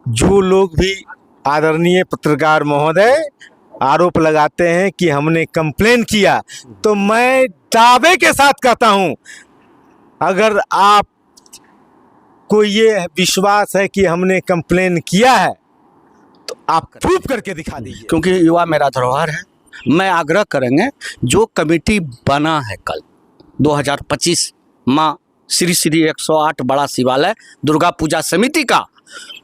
जो लोग भी आदरणीय पत्रकार महोदय आरोप लगाते हैं कि हमने कंप्लेन किया, तो मैं दावे के साथ कहता हूं, अगर आप को ये विश्वास है कि हमने कंप्लेन किया है तो आप प्रूफ करके दिखा दीजिए। क्योंकि युवा मेरा धरोहर है। मैं आग्रह करेंगे, जो कमेटी बना है कल 2025 माँ श्री श्री 108 बड़ा शिवालय दुर्गा पूजा समिति का,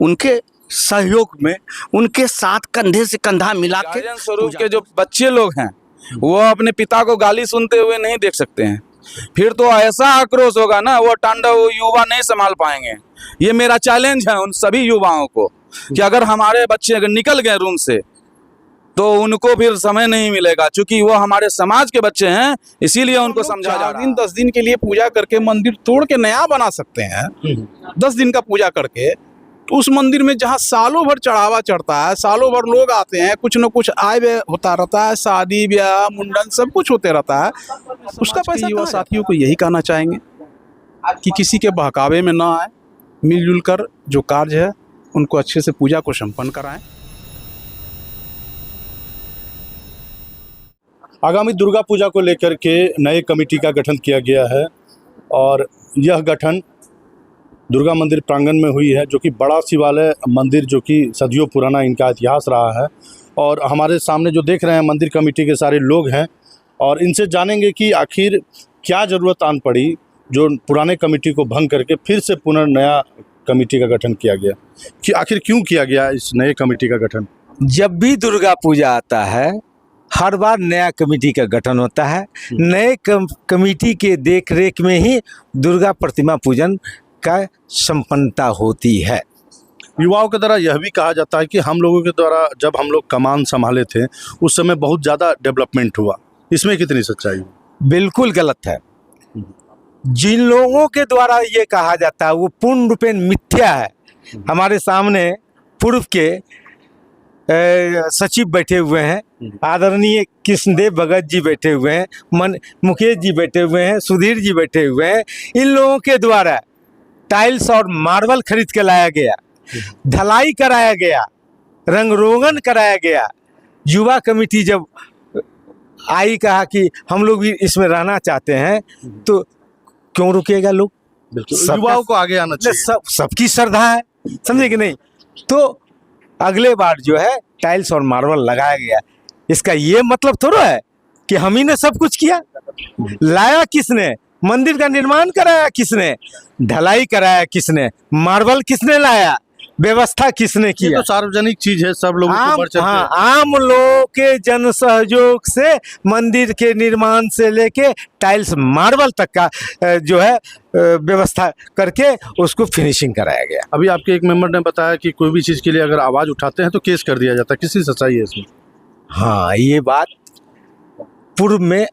उनके सहयोग में उनके साथ कंधे से कंधा मिला के गार्जियन स्वरूप के जो बच्चे लोग हैं वो अपने पिता को गाली सुनते हुए नहीं देख सकते हैं। फिर तो ऐसा आक्रोश होगा ना, वो तांडव युवा नहीं संभाल पाएंगे। ये मेरा चैलेंज है उन सभी युवाओं को कि अगर हमारे बच्चे अगर निकल गए रूम से तो उनको फिर समय नहीं मिलेगा, क्योंकि वो हमारे समाज के बच्चे हैं, इसीलिए उनको समझा जा रहा है। 10 दिन के लिए पूजा करके मंदिर तोड़ के नया बना सकते हैं। 10 दिन का पूजा करके तो उस मंदिर में जहाँ सालों भर चढ़ावा चढ़ता है, सालों भर लोग आते हैं, कुछ न कुछ आय व्यय होता रहता है, शादी ब्याह मुंडन सब कुछ होते रहता है, उसका पैसा युवा साथियों को यही कहना चाहेंगे कि किसी के बहकावे में ना आए, मिलजुल कर जो कार्य है उनको अच्छे से पूजा को संपन्न कराएं। आगामी दुर्गा पूजा को लेकर के नए कमेटी का गठन किया गया है और यह गठन दुर्गा मंदिर प्रांगण में हुई है, जो कि बड़ा शिवालय मंदिर जो कि सदियों पुराना इनका इतिहास रहा है। और हमारे सामने जो देख रहे हैं मंदिर कमेटी के सारे लोग हैं और इनसे जानेंगे कि आखिर क्या ज़रूरत आन पड़ी जो पुराने कमेटी को भंग करके फिर से पुनर्नया कमेटी का गठन किया गया, कि आखिर क्यों किया गया इस नए कमेटी का गठन। जब भी दुर्गा पूजा आता है हर बार नया कमेटी का गठन होता है। नए कमेटी के देख रेख में ही दुर्गा प्रतिमा पूजन का संपन्नता होती है। युवाओं के द्वारा यह भी कहा जाता है कि हम लोगों के द्वारा जब हम लोग कमान संभाले थे उस समय बहुत ज़्यादा डेवलपमेंट हुआ, इसमें कितनी सच्चाई है? बिल्कुल गलत है। जिन लोगों के द्वारा ये कहा जाता है वो पूर्ण रूपेण मिथ्या है। हमारे सामने पूर्व के सचिव बैठे हुए हैं, आदरणीय कृष्णदेव भगत जी बैठे हुए हैं, मुकेश जी बैठे हुए हैं, सुधीर जी बैठे हुए हैं। इन लोगों के द्वारा टाइल्स और मार्बल खरीद के लाया गया, ढलाई कराया गया, रंग रोगन कराया गया। युवा कमेटी जब आई कहा कि हम लोग भी इसमें रहना चाहते हैं, तो क्यों रुकेगा लोग? युवाओं को आगे आना चाहिए। सबकी श्रद्धा है, समझे कि नहीं? तो अगले बार जो है टाइल्स और मार्बल लगाया गया। इसका ये मतलब थोड़ा है कि हम ही ने सब कुछ किया। लाया किसने? मंदिर का निर्माण कराया किसने? ढलाई कराया किसने? मार्बल किसने लाया? व्यवस्था किसने किया? तो सार्वजनिक चीज है, सब लोगों को बढ़ चढ़ के। आम लोगों के जन सहयोग से मंदिर के निर्माण से लेके टाइल्स मार्बल तक का जो है व्यवस्था करके उसको फिनिशिंग कराया गया। अभी आपके एक मेंबर ने बताया कि कोई भी चीज के लिए अगर आवाज उठाते हैं तो केस कर दिया जाता है, किसी सच्चाई है इसमें? हाँ, ये बात पूर्व में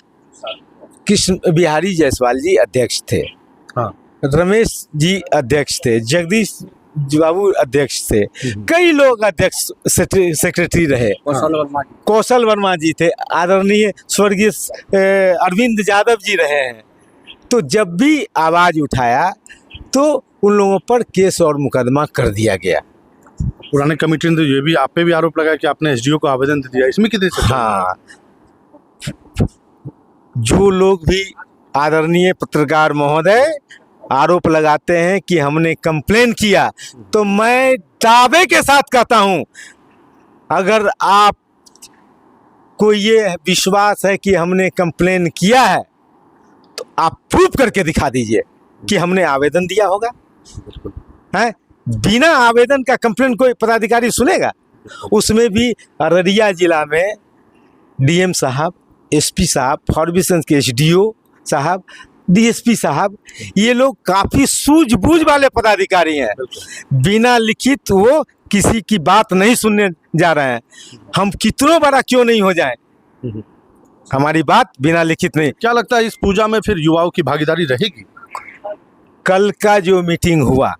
कृष्ण बिहारी जायसवाल जी अध्यक्ष थे, हाँ, रमेश जी अध्यक्ष थे, जगदीश बाबू अध्यक्ष थे, कई लोग अध्यक्ष सेक्रेटरी रहे, कौशल वर्मा जी थे, आदरणीय स्वर्गीय अरविंद यादव जी रहे हैं। तो जब भी आवाज उठाया तो उन लोगों पर केस और मुकदमा कर दिया गया। पुराने कमेटी ने तो ये भी आप पे भी आरोप लगाया कि आपने एसडीओ को आवेदन दे दिया, इसमें कितनी सच्चाई? हाँ, जो लोग भी आदरणीय पत्रकार महोदय आरोप लगाते हैं कि हमने कंप्लेन किया, तो मैं दावे के साथ कहता हूं, अगर आप को ये विश्वास है कि हमने कंप्लेन किया है तो आप प्रूफ करके दिखा दीजिए कि हमने आवेदन दिया होगा। है, बिना आवेदन का कंप्लेन कोई पदाधिकारी सुनेगा? उसमें भी अररिया जिला में डीएम साहब, एसपी साहब, फॉरबिसगंज के एसडीओ साहब, डीएसपी साहब, ये लोग काफी सूझबूझ वाले पदाधिकारी हैं। बिना लिखित वो किसी की बात नहीं सुनने जा रहे हैं। हम कितनों बड़ा क्यों नहीं हो जाएं, हमारी बात बिना लिखित नहीं। क्या लगता है इस पूजा में फिर युवाओं की भागीदारी रहेगी? कल का जो मीटिंग हुआ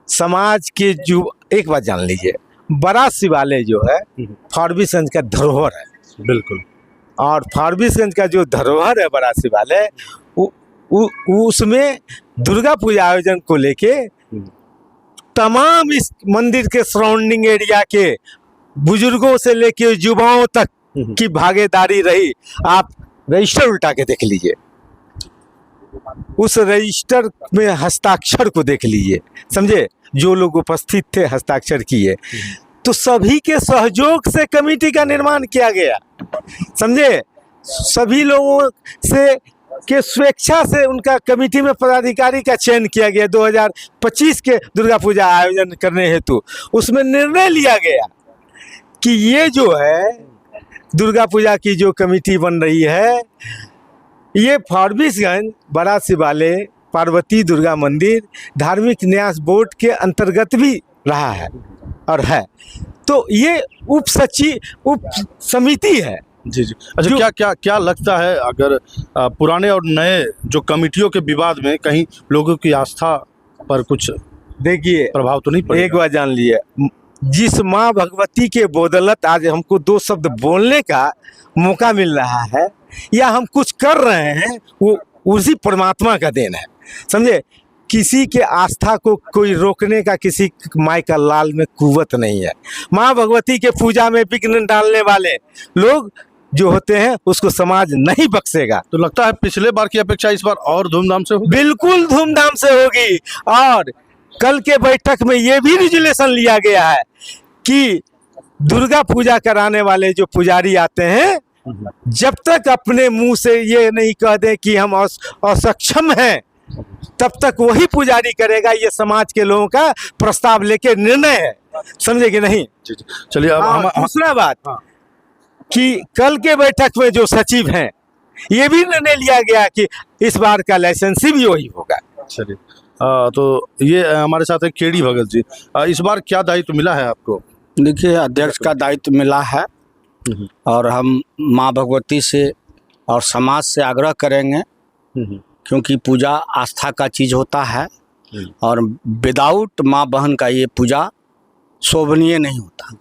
समाज के जो, एक बात जान लीजिए, बड़ा शिवालय जो है फॉरबिसगंज का धरोहर है। बिल्कुल। और फॉरबिसगंज का जो धरोहर है बड़ा शिवालय, उसमें दुर्गा पूजा आयोजन को लेके तमाम इस मंदिर के सराउंडिंग एरिया के बुजुर्गों से लेके युवाओं तक की भागीदारी रही। आप रजिस्टर उल्टा के देख लीजिए, उस रजिस्टर में हस्ताक्षर को देख लीजिए, समझे, जो लोग उपस्थित थे हस्ताक्षर किए, तो सभी के सहयोग से कमेटी का निर्माण किया गया, समझे। सभी लोगों से के स्वेच्छा से उनका कमेटी में पदाधिकारी का चयन किया गया 2025 के दुर्गा पूजा आयोजन करने हेतु। उसमें निर्णय लिया गया कि ये जो है दुर्गा पूजा की जो कमेटी बन रही है, ये फारबिसगंज बड़ा शिवालय पार्वती दुर्गा मंदिर धार्मिक न्यास बोर्ड के अंतर्गत भी रहा है और है, तो ये उप समिति है। जी जी। अच्छा, क्या क्या क्या लगता है, अगर पुराने और नए जो कमेटियों के विवाद में कहीं लोगों की आस्था पर कुछ देखिए प्रभाव तो नहीं पड़ेगा? एक बात जान लिए, जिस माँ भगवती के बदौलत आज हमको दो शब्द बोलने का मौका मिल रहा है या हम कुछ कर रहे हैं, वो उसी परमात्मा का देन है, समझे। किसी के आस्था को कोई रोकने का किसी माई का लाल में कुवत नहीं है। माँ भगवती के पूजा में विघ्न डालने वाले लोग जो होते हैं उसको समाज नहीं बख्शेगा। तो लगता है पिछले बार की अपेक्षा इस बार और धूमधाम से होगी? बिल्कुल धूमधाम से होगी। और कल के बैठक में ये भी रिजोल्यूशन लिया गया है कि दुर्गा पूजा कराने वाले जो पुजारी आते हैं, जब तक अपने मुंह से ये नहीं कह दें कि हम असक्षम हैं, तब तक वही पुजारी करेगा। ये समाज के लोगों का प्रस्ताव लेके निर्णय है, समझे कि नहीं। चलिए, अब हम दूसरा बात कि कल के बैठक में जो सचिव हैं, ये भी निर्णय लिया गया कि इस बार का लाइसेंसी भी वही होगा। चलिए, तो ये हमारे साथ है केडी भगत जी। इस बार क्या दायित्व मिला है आपको? देखिए, अध्यक्ष का दायित्व मिला है और हम माँ भगवती से और समाज से आग्रह करेंगे, क्योंकि पूजा आस्था का चीज़ होता है और विदाउट माँ बहन का ये पूजा शोभनीय नहीं होता।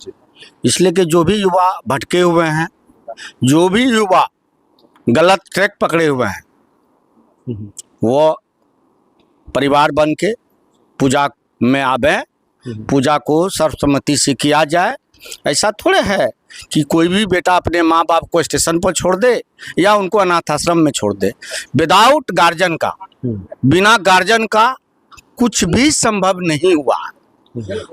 इसलिए कि जो भी युवा भटके हुए हैं, जो भी युवा गलत ट्रैक पकड़े हुए हैं, वो परिवार बन के पूजा में आवे, पूजा को सर्वसम्मति से किया जाए। ऐसा थोड़े है कि कोई भी बेटा अपने माँ बाप को स्टेशन पर छोड़ दे या उनको अनाथ आश्रम में छोड़ दे। विदाउट गार्जियन का, बिना गार्जियन का कुछ भी संभव नहीं हुआ।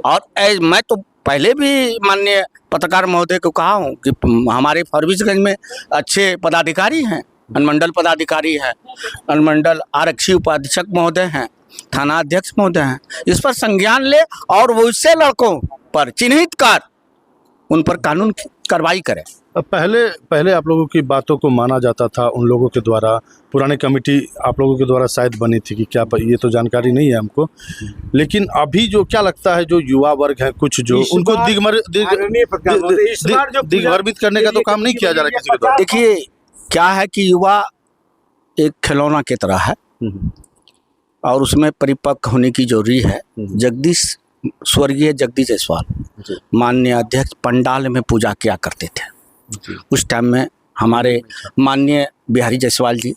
और मैं तो पहले भी माननीय पत्रकार महोदय को कहा हूँ कि हमारे फारबिसगंज में अच्छे पदाधिकारी हैं, अनुमंडल पदाधिकारी हैं, अनुमंडल आरक्षी उपाधीक्षक महोदय हैं, थाना अध्यक्ष महोदय हैं। इस पर संज्ञान ले और वैसे लड़कों पर चिन्हित कर उन पर कानून की कार्रवाई करें। पहले आप लोगों की बातों को माना जाता था उन लोगों के द्वारा, पुरानी कमेटी आप लोगों के द्वारा शायद बनी थी कि क्या, ये तो जानकारी नहीं है हमको। लेकिन अभी जो क्या लगता है, जो युवा वर्ग है कुछ जो उनको दिग्भ्रमित करने का तो काम नहीं किया जा रहा किसी के द्वारा। देखिए, क्या है कि युवा एक खिलौना की तरह है और उसमें परिपक्व होने की जरूरी है। स्वर्गीय जगदीश जायसवाल माननीय अध्यक्ष पंडाल में पूजा किया करते थे। उस टाइम में हमारे माननीय बिहारी जायसवाल जी,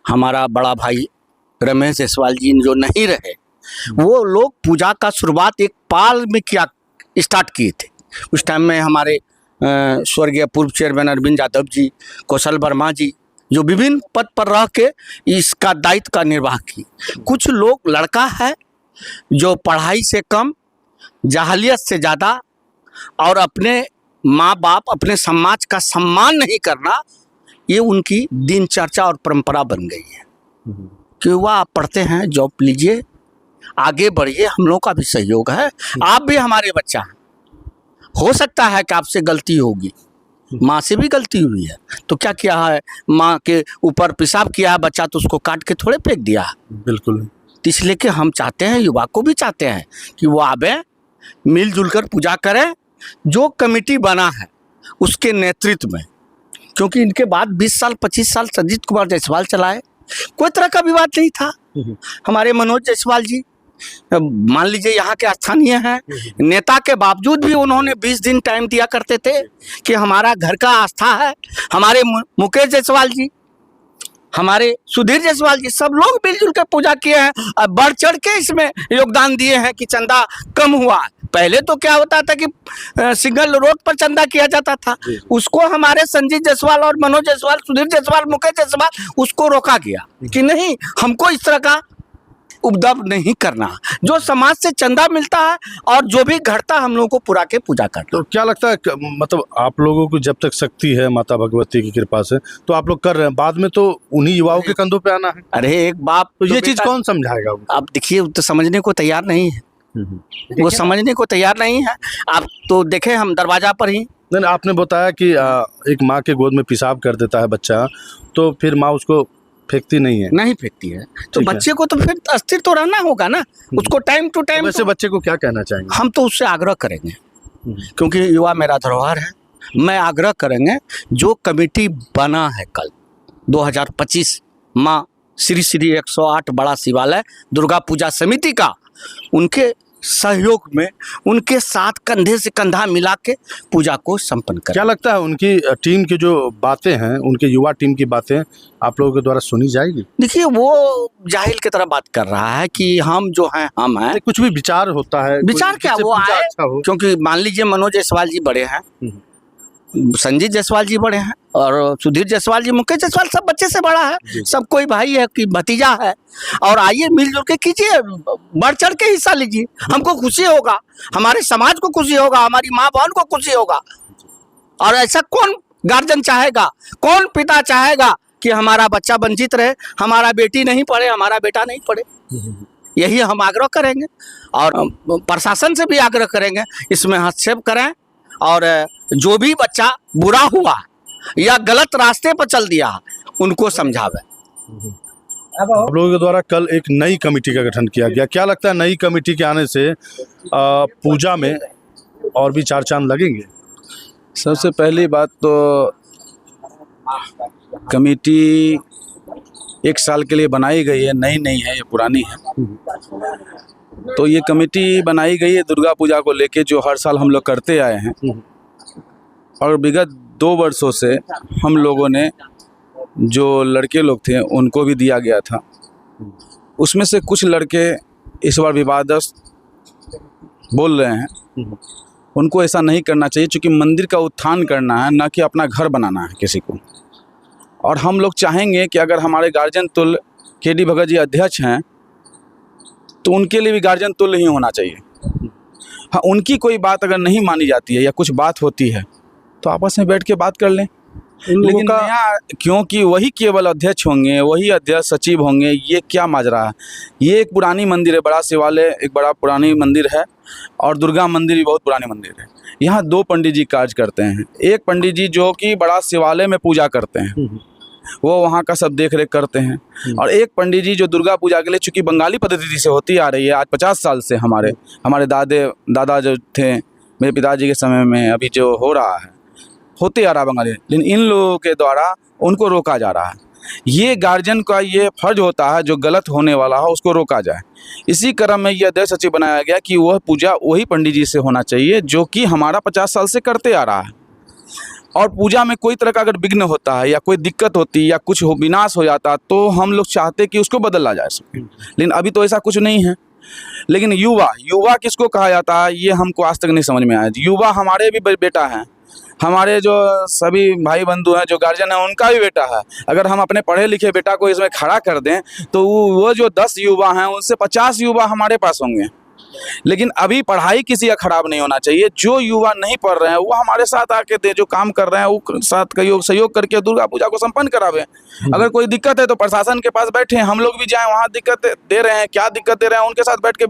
हमारा बड़ा भाई रमेश जायसवाल जी जो नहीं रहे, वो लोग पूजा का शुरुआत एक पाल में किया स्टार्ट किए थे। उस टाइम में हमारे स्वर्गीय पूर्व चेयरमैन अरविंद यादव जी, कौशल वर्मा जी, जो विभिन्न पद पर रह के इसका दायित्व का निर्वाह की। कुछ लोग लड़का है जो पढ़ाई से कम, जाहलियत से ज़्यादा और अपने माँ बाप, अपने समाज का सम्मान नहीं करना, ये उनकी दिनचर्या और परंपरा बन गई है। कि वह आप पढ़ते हैं, जॉब लीजिए, आगे बढ़िए, हम लोगों का भी सहयोग है, आप भी हमारे बच्चा हैं। हो सकता है कि आपसे गलती होगी, माँ से भी गलती हुई है, तो क्या किया है, माँ के ऊपर पेशाब किया है बच्चा तो उसको काट के थोड़े फेंक दिया है। बिल्कुल। तो इसलिए कि हम चाहते हैं, युवा को भी चाहते हैं कि वो आवे, मिलजुल कर पूजा करें। जो कमेटी बना है उसके नेतृत्व में, क्योंकि इनके बाद 20 साल 25 साल संजीत कुमार जायसवाल चलाए, कोई तरह का विवाद नहीं था। हमारे मनोज जायसवाल जी मान लीजिए यहाँ के स्थानीय हैं, नेता के बावजूद भी उन्होंने 20 दिन टाइम दिया करते थे कि हमारा घर का आस्था है। हमारे मुकेश जायसवाल जी हमारे सुधीर जायसवाल जी, सब लोग मिलजुल कर पूजा किए हैं और बढ़ चढ़ के इसमें योगदान दिए हैं कि चंदा कम हुआ। पहले तो क्या होता था कि सिंगल रोड पर चंदा किया जाता था, उसको हमारे संजीव जायसवाल और मनोज जायसवाल, सुधीर जायसवाल, मुकेश जायसवाल, उसको रोका गया कि नहीं, हमको इस तरह का उपद्रव नहीं करना। जो समाज से चंदा मिलता है और जो भी घटता हम लोगों को पूरा के पूजा करना। तो क्या लगता है मतलब आप लोगों को जब तक शक्ति है माता भगवती की कृपा से तो आप लोग कर रहे हैं, बाद में तो उन्हीं युवाओं के कंधों पे आना है। अरे एक बाप तो ये चीज बेटा, कौन समझाएगा उनको? आप देखिए तो समझने को तैयार नहीं है, वो समझने को तैयार नहीं है। आप तो देखें हम दरवाजा पर ही, नहीं, आपने बताया कि एक माँ के गोद में पेशाब कर देता है बच्चा तो फिर माँ उसको फेंकती नहीं है। नहीं फेंकती है तो ठीक है। बच्चे को तो फिर अस्थिर तो रहना होगा ना, उसको टाइम टू टाइम। वैसे बच्चे को क्या कहना चाहेंगे? हम तो उससे आग्रह करेंगे, क्योंकि युवा मेरा धरोहर है, मैं आग्रह करेंगे जो कमेटी बना है कल 2025 माँ श्री श्री 108 बड़ा शिवालय दुर्गा पूजा समिति का, उनके सहयोग में उनके साथ कंधे से कंधा मिला के पूजा को संपन्न करें। क्या लगता है उनकी टीम की जो बातें हैं, उनके युवा टीम की बातें आप लोगों के द्वारा सुनी जाएगी? देखिए वो जाहिल की तरह बात कर रहा है कि हम जो हैं हम हैं। कुछ भी विचार होता है, विचार क्या, वो आए अच्छा हो। क्योंकि मान लीजिए मनोज जायसवाल जी बड़े हैं, संजीव जायसवाल जी बड़े हैं और सुधीर जायसवाल जी, मुकेश जायसवाल, सब बच्चे से बड़ा है, सब कोई भाई है कि भतीजा है। और आइए मिलजुल के कीजिए, बढ़ चढ़ के हिस्सा लीजिए, हमको खुशी होगा, हमारे समाज को खुशी होगा, हमारी माँ बहन को खुशी होगा। और ऐसा कौन गार्जियन चाहेगा, कौन पिता चाहेगा कि हमारा बच्चा वंचित रहे, हमारा बेटी नहीं पढ़े, हमारा बेटा नहीं पढ़े। यही हम आग्रह करेंगे और प्रशासन से भी आग्रह करेंगे इसमें हस्तक्षेप करें और जो भी बच्चा बुरा हुआ या गलत रास्ते पर चल दिया उनको समझावे। आप लोगों के द्वारा कल एक नई कमेटी का गठन किया गया, क्या लगता है नई कमेटी के आने से पूजा में और भी चार चांद लगेंगे? सबसे पहली बात तो कमेटी 1 साल के लिए बनाई गई है, नई नहीं है, ये पुरानी है। तो ये कमेटी बनाई गई है दुर्गा पूजा को लेके, जो हर साल हम लोग करते आए हैं। और विगत 2 वर्षों से हम लोगों ने जो लड़के लोग थे उनको भी दिया गया था, उसमें से कुछ लड़के इस बार विवादग्रस्त बोल रहे हैं। उनको ऐसा नहीं करना चाहिए, क्योंकि मंदिर का उत्थान करना है, ना कि अपना घर बनाना है किसी को। और हम लोग चाहेंगे कि अगर हमारे गार्जियन तुल्य केडी भगत जी अध्यक्ष हैं तो उनके लिए भी गार्जियन तुल्य ही होना चाहिए। हाँ, उनकी कोई बात अगर नहीं मानी जाती है या कुछ बात होती है तो आपस में बैठ के बात कर लें। लेकिन नया, क्योंकि वही केवल अध्यक्ष होंगे, वही अध्यक्ष सचिव होंगे, ये क्या माजरा है? ये एक पुरानी मंदिर है, बड़ा शिवालय एक बड़ा पुरानी मंदिर है और दुर्गा मंदिर भी बहुत पुरानी मंदिर है। यहाँ 2 पंडित जी कार्य करते हैं। एक पंडित जी जो कि बड़ा शिवालय में पूजा करते हैं, वो वहाँ का सब देख रेख करते हैं, और एक पंडित जी जो दुर्गा पूजा के लिए, चूँकि बंगाली पद्धति से होती आ रही है आज 50 साल से, हमारे दादा जो थे मेरे पिताजी के समय में, अभी जो हो रहा है होते आ रहा बंगाली, लेकिन इन लोगों के द्वारा उनको रोका जा रहा है। ये गार्जियन का ये फर्ज होता है जो गलत होने वाला हो उसको रोका जाए। इसी क्रम में यह अध्यक्ष सचिव बनाया गया कि वह पूजा वही पंडित जी से होना चाहिए जो कि हमारा 50 साल से करते आ रहा है। और पूजा में कोई तरह का अगर विघ्न होता है या कोई दिक्कत होती है या कुछ विनाश हो जाता तो हम लोग चाहते कि उसको बदला जा सके, लेकिन अभी तो ऐसा कुछ नहीं है। लेकिन युवा किसको कहा जाता है ये हमको आज तक नहीं समझ में आया। युवा हमारे भी बेटा हैं, हमारे जो सभी भाई बंधु हैं जो गार्जियन हैं उनका भी बेटा है। अगर हम अपने पढ़े लिखे बेटा को इसमें खड़ा कर दें तो वो जो 10 युवा हैं उनसे 50 युवा हमारे पास होंगे। लेकिन अभी पढ़ाई किसी का खराब नहीं होना चाहिए। जो युवा नहीं पढ़ रहे हैं वो हमारे साथ आके दे, जो काम कर रहे हैं वो साथ सहयोग करके दुर्गा पूजा को संपन्न करावे। अगर कोई दिक्कत है तो प्रशासन के पास बैठे, हम लोग भी जाएं, वहाँ दिक्कत दे रहे हैं, क्या दिक्कत दे रहे हैं उनके साथ बैठ के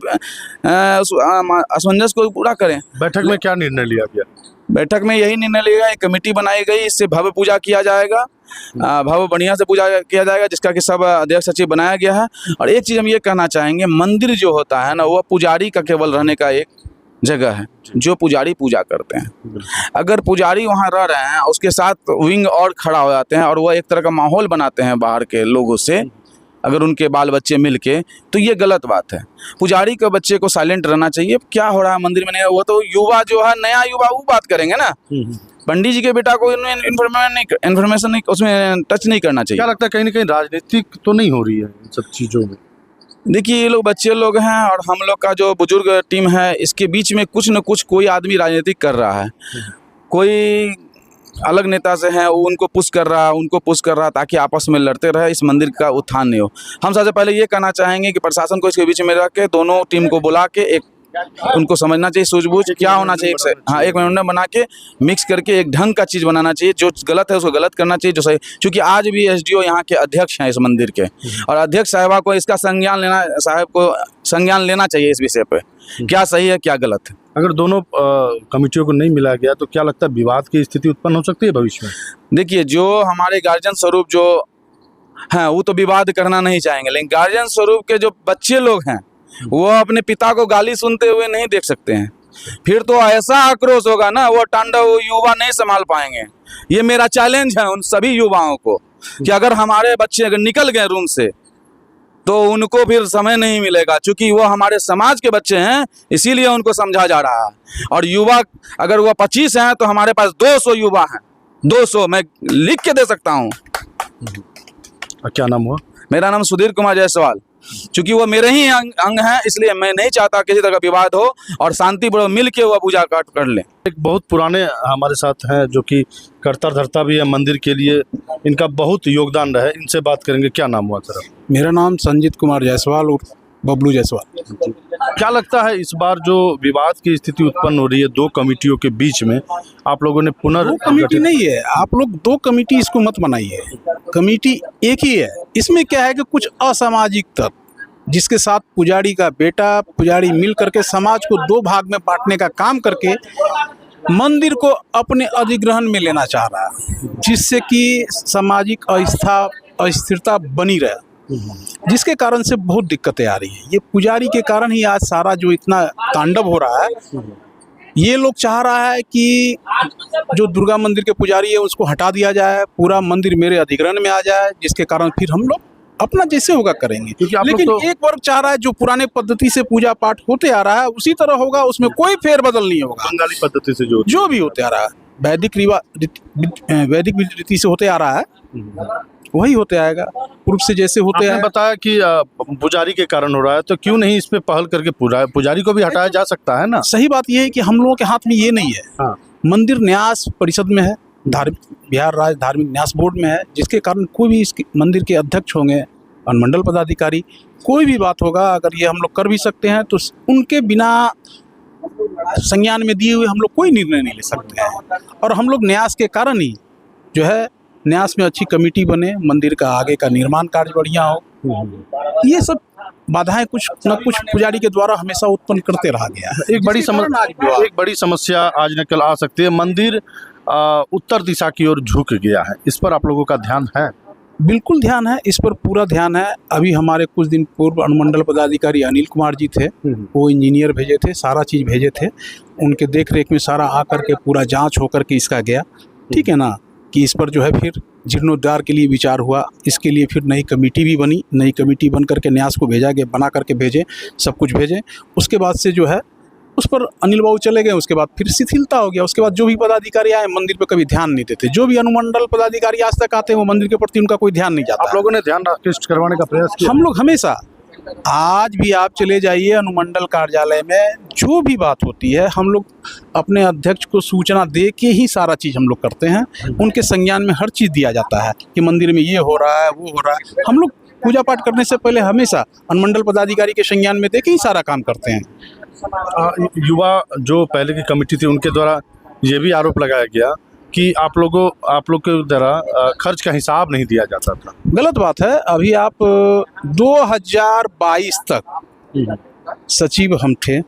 असमंजस को पूरा करें। बैठक में क्या निर्णय लिया गया? बैठक में यही निर्णय लिया, एक कमेटी बनाई गई, इससे भव्य पूजा किया जाएगा, भव्य बढ़िया से पूजा किया जाएगा, जिसका कि सब अध्यक्ष सचिव बनाया गया है। और एक चीज़ हम ये कहना चाहेंगे, मंदिर जो होता है ना वो पुजारी का केवल रहने का एक जगह है, जो पुजारी पूजा करते हैं। अगर पुजारी वहाँ रह रहे हैं उसके साथ विंग और खड़ा हो जाते हैं और वह एक तरह का माहौल बनाते हैं बाहर के लोगों से, अगर उनके बाल बच्चे मिल के, तो ये गलत बात है। पुजारी के बच्चे को साइलेंट रहना चाहिए। क्या हो रहा है मंदिर में, नहीं वो तो युवा जो है, नया युवा, वो बात करेंगे ना। पंडित जी के बेटा को इन्फॉर्मेशन नहीं, उसमें टच नहीं करना चाहिए। क्या लगता है कहीं ना कहीं राजनीतिक तो नहीं हो रही है इन सब चीज़ों में? देखिए, ये लोग बच्चे लोग हैं और हम लोग का जो बुजुर्ग टीम है, इसके बीच में कुछ न कुछ कोई आदमी राजनीतिक कर रहा है। कोई अलग नेता से है, वो उनको पुश कर रहा ताकि आपस में लड़ते रहे, इस मंदिर का उत्थान नहीं हो। हम सबसे पहले ये कहना चाहेंगे कि प्रशासन को इसके बीच में रख के दोनों टीम को बुला के एक उनको समझना चाहिए, सूझबूझ क्या होना चाहिए। हाँ, एक मेमोरेंडम बना के मिक्स करके एक ढंग का चीज़ बनाना चाहिए। जो गलत है उसको गलत करना चाहिए, जो सही, क्योंकि आज भी एसडीओ यहाँ के अध्यक्ष हैं इस मंदिर के, और अध्यक्ष साहिबा को इसका संज्ञान लेना चाहिए इस विषय पे, क्या सही है क्या गलत है। अगर दोनों कमिटियों को नहीं मिला गया तो क्या लगता है विवाद की स्थिति उत्पन्न हो सकती है भविष्य में? देखिए, जो हमारे गार्जियन स्वरूप जो हैं वो तो विवाद करना नहीं चाहेंगे, लेकिन गार्जियन स्वरूप के जो बच्चे लोग हैं वो अपने पिता को गाली सुनते हुए नहीं देख सकते हैं। फिर तो ऐसा आक्रोश होगा ना, वो तांडव युवा नहीं संभाल पाएंगे। ये मेरा चैलेंज है उन सभी युवाओं को कि अगर हमारे बच्चे अगर निकल गए रूम से तो उनको फिर समय नहीं मिलेगा, क्योंकि वो हमारे समाज के बच्चे हैं, इसीलिए उनको समझा जा रहा है। और युवा अगर वो 25 हैं तो हमारे पास 200 युवा हैं, 200 मैं लिख के दे सकता हूँ। क्या नाम हुआ? मेरा नाम सुधीर कुमार जायसवाल। चूंकि वो मेरे ही अंग हैं, इसलिए मैं नहीं चाहता किसी तरह का विवाद हो और शांतिपूर्वक मिल के वो पूजा पाठ कर लें। एक बहुत पुराने हमारे साथ हैं जो कि करता धरता भी है मंदिर के लिए, इनका बहुत योगदान रहा है, इनसे बात करेंगे। क्या नाम हुआ सर? मेरा नाम संजीत कुमार जायसवाल और बबलू जायसवाल। क्या लगता है इस बार जो विवाद की स्थिति उत्पन्न हो रही है दो कमिटियों के बीच में, आप लोगों ने दो कमेटी नहीं है, आप लोग दो कमेटी इसको मत बनाइए, कमेटी एक ही है। इसमें क्या है कि कुछ असामाजिक तत्व जिसके साथ पुजारी का बेटा पुजारी मिल करके समाज को दो भाग में बांटने का काम करके मंदिर को अपने अधिग्रहण में लेना चाह रहा है, जिससे कि सामाजिक अस्थिरता बनी रहे, जिसके कारण से बहुत दिक्कतें आ रही है। ये पुजारी के कारण ही आज सारा जो इतना तांडव हो रहा है। ये लोग चाह रहा है कि जो दुर्गा मंदिर के पुजारी है उसको हटा दिया जाए, पूरा मंदिर मेरे अधिग्रहण में आ जाए, जिसके कारण फिर हम लोग अपना जैसे होगा करेंगे। लेकिन एक वर्ग चाह रहा है जो पुराने पद्धति से पूजा पाठ होते आ रहा है उसी तरह होगा, उसमें कोई फेरबदल नहीं होगा। बंगाली पद्धति से जो भी होते आ रहा है, वैदिक रीति से होते आ रहा है, वही होते आएगा पूर्व से जैसे होते आए। बताया कि पुजारी के कारण हो रहा है, तो क्यों नहीं इस पे पहल करके पुजारी को भी हटाया जा सकता है ना? सही बात यह है कि हम लोगों के हाथ में ये नहीं है। हाँ। मंदिर न्यास परिषद में है, बिहार राज्य धार्मिक न्यास बोर्ड में है, जिसके कारण कोई भी इस मंदिर के अध्यक्ष होंगे, अनुमंडल पदाधिकारी, कोई भी बात होगा, अगर ये हम लोग कर भी सकते हैं तो उनके बिना संज्ञान में दिए हुए हम लोग कोई निर्णय नहीं ले सकते हैं। और हम लोग न्यास के कारण ही जो है, न्यास में अच्छी कमेटी बने, मंदिर का आगे का निर्माण कार्य बढ़िया हो। ये सब बाधाएं कुछ न कुछ पुजारी के द्वारा हमेशा उत्पन्न करते रहा गया है। एक बड़ी समस्या आज न कल आ सकती है, मंदिर उत्तर दिशा की ओर झुक गया है, इस पर आप लोगों का ध्यान है? बिल्कुल ध्यान है, इस पर पूरा ध्यान है। अभी हमारे कुछ दिन पूर्व अनुमंडल पदाधिकारी अनिल कुमार जी थे, वो इंजीनियर भेजे थे, सारा चीज़ भेजे थे, उनके देख रेख में सारा आकर के पूरा जांच होकर के इसका गया, ठीक है ना, कि इस पर जो है फिर जीर्णोद्धार के लिए विचार हुआ। इसके लिए फिर नई कमेटी भी बनी, नई कमेटी बन करके न्यास को भेजा गया, बना करके भेजे, सब कुछ भेजे। उसके बाद से जो है उस पर अनिल बाबू चले गए, उसके बाद फिर शिथिलता हो गया। उसके बाद जो भी पदाधिकारी आए मंदिर पे कभी ध्यान नहीं देते, जो भी अनुमंडल पदाधिकारी आज तक आते हैं वो मंदिर के प्रति उनका कोई ध्यान नहीं जाता। आप लोगों ने ध्यान आकृष्ट करवाने का प्रयास किया? हम लोग हमेशा, आज भी आप चले जाइए अनुमंडल कार्यालय में, जो भी बात होती है हम लोग अपने अध्यक्ष को सूचना दे के ही सारा चीज़ हम लोग करते हैं। उनके संज्ञान में हर चीज़ दिया जाता है कि मंदिर में ये हो रहा है, वो हो रहा है। हम लोग पूजा पाठ करने से पहले हमेशा अनुमंडल पदाधिकारी के संज्ञान में दे के ही सारा काम करते हैं। युवा जो पहले की कमेटी थी उनके द्वारा ये भी आरोप लगाया गया कि आप लोग के द्वारा खर्च का हिसाब नहीं दिया जाता था। गलत बात है। अभी आप 2022 तक सचिव हम थे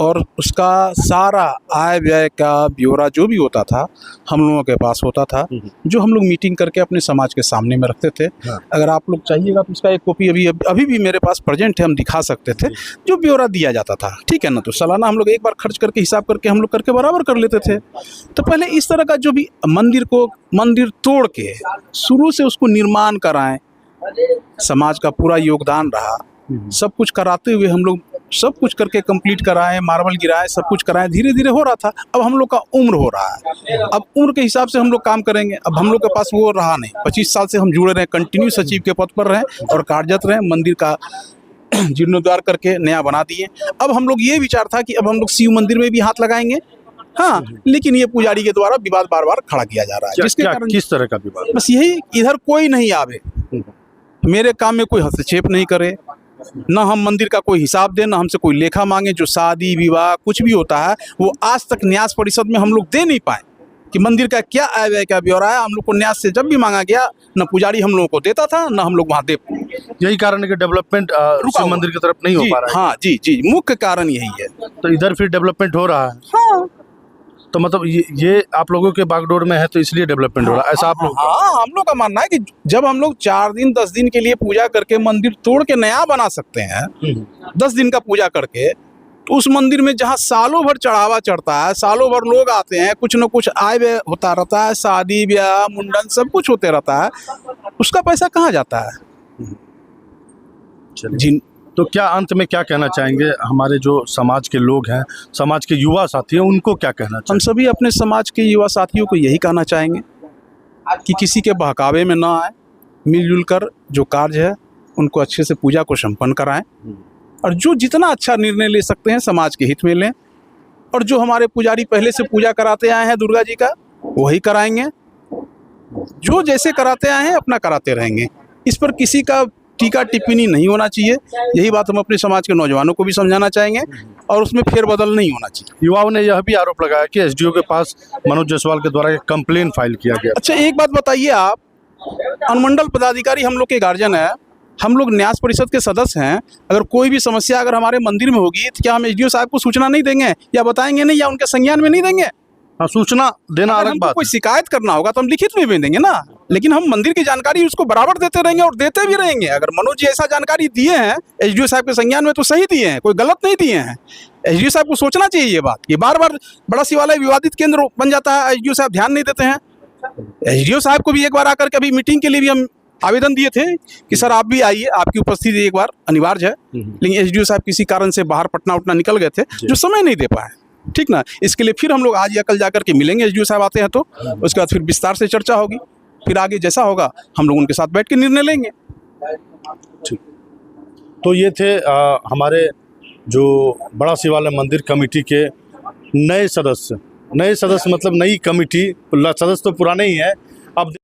और उसका सारा आय व्यय का ब्यौरा जो भी होता था हम लोगों के पास होता था, जो हम लोग मीटिंग करके अपने समाज के सामने में रखते थे। अगर आप लोग चाहिएगा तो उसका एक कॉपी अभी भी मेरे पास प्रेजेंट है, हम दिखा सकते थे, जो ब्यौरा दिया जाता था, ठीक है ना। तो सालाना हम लोग एक बार खर्च करके हिसाब करके हम लोग करके बराबर कर लेते थे। तो पहले इस तरह का जो भी मंदिर तोड़ के शुरू से उसको निर्माण कराएं, समाज का पूरा योगदान रहा, सब कुछ कराते हुए हम लोग सब कुछ करके कंप्लीट कराएं, मार्बल गिराएं, सब कुछ कराएं, धीरे धीरे हो रहा था। अब हम लोग का उम्र हो रहा है, अब उम्र के हिसाब से हम लोग काम करेंगे। अब हम लोग के पास वो रहा नहीं, 25 साल से हम जुड़े रहे, कंटिन्यू सचिव के पद पर रहे और कार्यरत रहे, मंदिर का जीर्णोद्धार करके नया बना दिए। अब हम लोग ये विचार था कि अब हम लोग शिव मंदिर में भी हाथ लगाएंगे, हाँ, लेकिन ये पुजारी के द्वारा विवाद बार बार खड़ा किया जा रहा है, जिसके कारण किस तरह का विवाद? बस यही, इधर कोई नहीं आवे, मेरे काम में कोई हस्तक्षेप नहीं करे, न हम मंदिर का कोई हिसाब दें, न हमसे कोई लेखा मांगे। जो शादी विवाह कुछ भी होता है वो आज तक न्यास परिषद में हम लोग दे नहीं पाए कि मंदिर का क्या आय व्यय का ब्यौरा है। हम लोग को न्यास से जब भी मांगा गया, न पुजारी हम लोगों को देता था, न हम लोग वहाँ दे। यही कारण है कि डेवलपमेंट शिव मंदिर की तरफ नहीं हो पा रहा है। हाँ जी जी, मुख्य कारण यही है। तो इधर फिर डेवलपमेंट हो रहा है। हाँ, तो मतलब ये आप लोगों के बागडोर में है, तो इसलिए डेवलपमेंट हो रहा है, ऐसा आप लोग? हाँ, हम लोग का मानना है कि जब हम लोग 4 दिन 10 दिन के लिए पूजा करके मंदिर तोड़ के नया बना सकते हैं, 10 दिन का पूजा करके, तो उस मंदिर में जहाँ सालों भर चढ़ावा चढ़ता है, सालों भर लोग आते हैं, कुछ न कुछ आय व्यय होता रहता है, शादी ब्याह मुंडन सब कुछ होते रहता है, उसका पैसा कहाँ जाता है? जिन तो क्या अंत में क्या कहना चाहेंगे हमारे जो समाज के लोग हैं, समाज के युवा साथी हैं, उनको क्या कहना हम चाहेंगे? सभी अपने समाज के युवा साथियों को यही कहना चाहेंगे कि किसी के बहकावे में ना आए, मिलजुल कर जो कार्य है उनको अच्छे से पूजा को संपन्न कराएं, और जो जितना अच्छा निर्णय ले सकते हैं समाज के हित में लें, और जो हमारे पुजारी पहले से पूजा कराते आए हैं दुर्गा जी का, वही कराएंगे। जो जैसे कराते आए हैं अपना कराते रहेंगे, इस पर किसी का टीका टिप्पणी नहीं होना चाहिए। यही बात हम अपने समाज के नौजवानों को भी समझाना चाहेंगे, और उसमें फेरबदल नहीं होना चाहिए। युवाओं ने यह भी आरोप लगाया कि एसडीओ के पास मनोज जायसवाल के द्वारा एक कंप्लेन फाइल किया गया। अच्छा, एक बात बताइए आप, अनुमंडल पदाधिकारी हम लोग के गार्जियन है, हम लोग न्यास परिषद के सदस्य हैं, अगर कोई भी समस्या अगर हमारे मंदिर में होगी तो क्या हम एसडीओ साहब को सूचना नहीं देंगे, या बताएंगे नहीं, या उनके संज्ञान में नहीं देंगे? हाँ, सूचना देना अगर अलग हमको बात कोई है। शिकायत करना होगा तो हम लिखित में भी देंगे ना, लेकिन हम मंदिर की जानकारी उसको बराबर देते रहेंगे और देते भी रहेंगे। अगर मनोज जी ऐसा जानकारी दिए हैं एसडीओ साहब के संज्ञान में तो सही दिए हैं, कोई गलत नहीं दिए हैं। एसडीओ साहब को सोचना चाहिए ये बात कि बार बार बड़ा शिवालय विवादित केंद्र बन जाता है, एसडीओ साहब ध्यान नहीं देते हैं। एसडीओ साहब को भी एक बार आकर के अभी मीटिंग के लिए भी हम आवेदन दिए थे कि सर आप भी आइए, आपकी उपस्थिति एक बार अनिवार्य है, लेकिन एसडीओ साहब किसी कारण से बाहर पटना उटना निकल गए थे, जो समय नहीं दे पाए। ठीक ना, इसके लिए फिर हम लोग आज या कल जाकर के मिलेंगे, एसडीओ साहब आते हैं तो उसके बाद फिर विस्तार से चर्चा होगी, फिर आगे जैसा होगा हम लोग उनके साथ बैठ के निर्णय लेंगे। तो ये थे हमारे जो बड़ा शिवालय मंदिर कमेटी के नए सदस्य मतलब नई कमेटी, सदस्य तो पुराने ही हैं अब।